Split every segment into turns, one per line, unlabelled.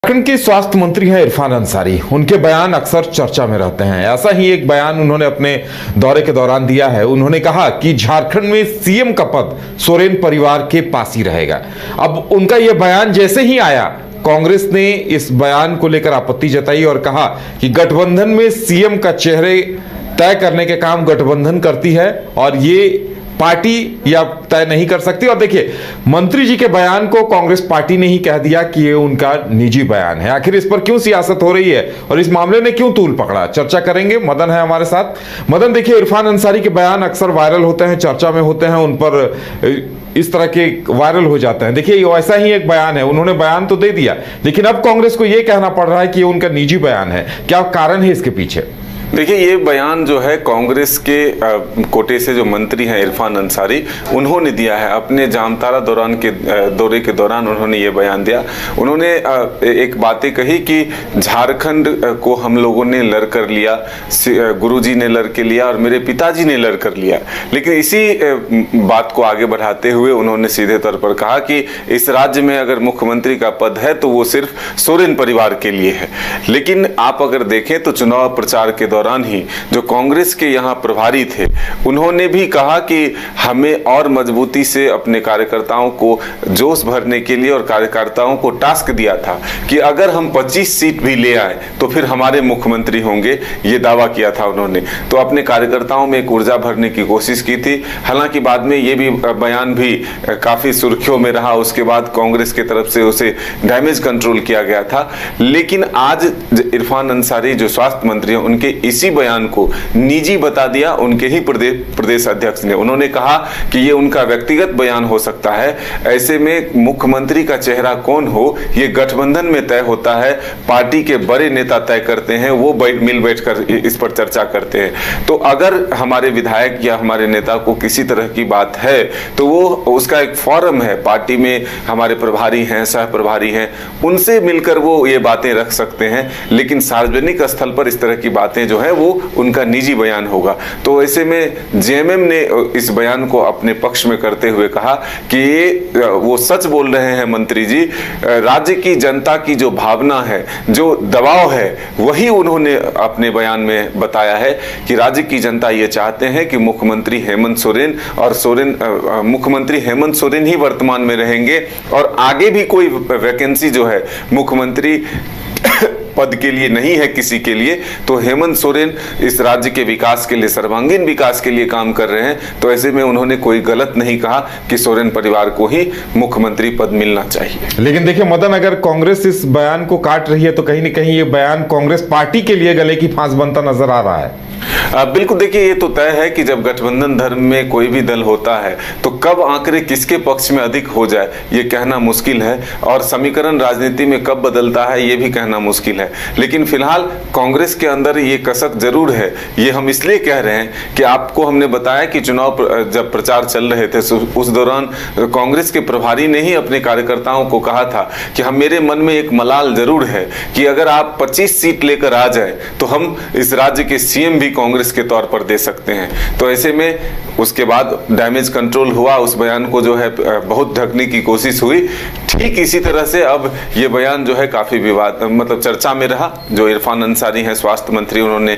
झारखंड के स्वास्थ्य मंत्री हैं इरफान अंसारी। उनके बयान अक्सर चर्चा में रहते हैं। ऐसा ही एक बयान उन्होंने अपने दौरे के दौरान दिया है। उन्होंने कहा कि झारखंड में सीएम का पद सोरेन परिवार के पास ही रहेगा। अब उनका यह बयान जैसे ही आया, कांग्रेस ने इस बयान को लेकर आपत्ति जताई और कहा कि गठबंधन में सीएम का चेहरे तय करने के काम गठबंधन करती है और ये पार्टी या तय नहीं कर सकती। और देखिए, मंत्री जी के बयान को कांग्रेस पार्टी ने ही कह दिया कि ये उनका निजी बयान है। आखिर इस पर क्यों सियासत हो रही है और इस मामले ने क्यों तूल पकड़ा, चर्चा करेंगे। मदन है हमारे साथ। मदन, देखिए, इरफान अंसारी के बयान अक्सर वायरल होते हैं, चर्चा में होते हैं, उन पर इस तरह के वायरल हो जाते हैं। देखिए, वैसा ही एक बयान है, उन्होंने बयान तो दे दिया, लेकिन अब कांग्रेस को यह कहना पड़ रहा है कि ये उनका निजी बयान है। क्या कारण है इसके पीछे?
देखिए, ये बयान जो है कांग्रेस के कोटे से जो मंत्री हैं इरफान अंसारी, उन्होंने दिया है। अपने जामताड़ा दौरे के दौरान उन्होंने ये बयान दिया। उन्होंने एक बातें कही कि झारखंड को हम लोगों ने लड़ कर लिया, गुरुजी ने लड़ के लिया और मेरे पिताजी ने लड़ कर लिया। लेकिन इसी बात को आगे बढ़ाते हुए उन्होंने सीधे तौर पर कहा कि इस राज्य में अगर मुख्यमंत्री का पद है तो वो सिर्फ सोरेन परिवार के लिए है। लेकिन आप अगर देखें तो चुनाव प्रचार के दौरान ही जो कांग्रेस के यहाँ प्रभारी थे, उन्होंने भी कहा कि हमें और मजबूती से अपने कार्यकर्ताओं को जोश भरने के लिए और कार्यकर्ताओं को टास्क दिया था कि अगर हम 25 सीट भी ले आए तो फिर हमारे मुख्यमंत्री होंगे, ये दावा किया था उन्होंने। तो अपने कार्यकर्ताओं में एक ऊर्जा भरने की कोशिश की थी। हालांकि बाद में ये भी बयान भी काफी सुर्खियों में रहा, उसके बाद कांग्रेस की तरफ से उसे डैमेज कंट्रोल किया गया था। लेकिन आज इरफान अंसारी जो स्वास्थ्य मंत्री हैं, उनके इसी बयान को निजी बता दिया उनके ही प्रदेश अध्यक्ष ने। उन्होंने कहा कि ये उनका व्यक्तिगत बयान हो सकता है, ऐसे में मुख्यमंत्री का चेहरा कौन हो ये गठबंधन में तय होता है, पार्टी के बड़े नेता तय करते हैं, वो मिल बैठकर इस पर चर्चा करते हैं। तो अगर हमारे विधायक या हमारे नेता को किसी तरह की बात है तो वो उसका एक फोरम है, पार्टी में हमारे प्रभारी हैं, सह प्रभारी हैं, उनसे मिलकर वो ये बातें रख सकते हैं। लेकिन सार्वजनिक स्थल पर इस तरह की बातें जो है वो उनका निजी बयान होगा। तो ऐसे में जेएमएम ने इस बयान को अपने पक्ष में करते हुए कहा कि ये वो सच बोल रहे हैं मंत्री जी, राज्य की जनता की जो भावना है, जो दबाव है, वही उन्होंने अपने बयान में बताया है कि राज्य की जनता ये चाहते हैं कि मुख्यमंत्री हेमंत सोरेन और मुख्यमंत्री हेमंत सोरेन ही वर्तमान में रहेंगे और आगे भी कोई वैकेंसी जो है मुख्यमंत्री पद के लिए नहीं है किसी के लिए। तो हेमंत सोरेन इस राज्य के विकास के लिए, सर्वांगीण विकास के लिए काम कर रहे हैं। तो ऐसे में उन्होंने कोई गलत नहीं कहा कि सोरेन परिवार को ही मुख्यमंत्री पद मिलना चाहिए।
लेकिन देखिए मदन, अगर कांग्रेस इस बयान को काट रही है तो कहीं न कहीं ये बयान कांग्रेस पार्टी के लिए गले की फांस बनता नजर आ रहा है।
बिल्कुल, देखिए, ये तो तय है कि जब गठबंधन धर्म में कोई भी दल होता है तो कब आंकड़े किसके पक्ष में अधिक हो जाए ये कहना मुश्किल है, और समीकरण राजनीति में कब बदलता है ये भी कहना मुश्किल है। लेकिन फिलहाल कांग्रेस के अंदर ये कसक जरूर है। ये हम इसलिए कह रहे हैं कि आपको हमने बताया कि चुनाव जब प्रचार चल रहे थे उस दौरान कांग्रेस के प्रभारी ने ही अपने कार्यकर्ताओं को कहा था कि हम, मेरे मन में एक मलाल जरूर है कि अगर आप 25 सीट लेकर आ जाए तो हम इस राज्य के सीएम भी कांग्रेस के तौर पर दे सकते हैं। तो ऐसे में उसके बाद डैमेज कंट्रोल हुआ, उस बयान को जो है बहुत ढकने की कोशिश हुई। ठीक इसी तरह से अब ये बयान जो है काफी विवाद, मतलब चर्चा में रहा। जो इरफान अंसारी हैं स्वास्थ्य मंत्री, उन्होंने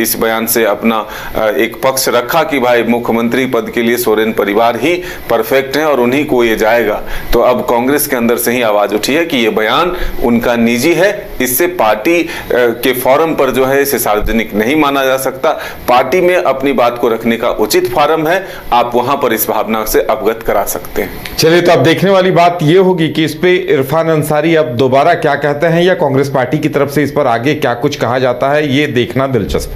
इस बयान से अपना एक पक्ष रखा कि भाई मुख्यमंत्री पद के लिए सोरेन परिवार ही परफेक्ट है और उन्हीं को ये जाएगा। तो अब कांग्रेस के अंदर से ही आवाज उठी है कि ये बयान उनका निजी है, इससे पार्टी के फोरम पर जो है इसे सार्वजनिक नहीं माना जा सकता। पार्टी में अपनी बात को रखने का उचित फोरम है, आप वहां पर इस भावना से अवगत करा सकते हैं।
चलिए, तो अब देखने वाली बात यह होगी कि इस पे इरफान अंसारी अब दोबारा क्या कहते हैं या कांग्रेस पार्टी की तरफ से इस पर आगे क्या कुछ कहा जाता है, ये देखना दिलचस्प होगा।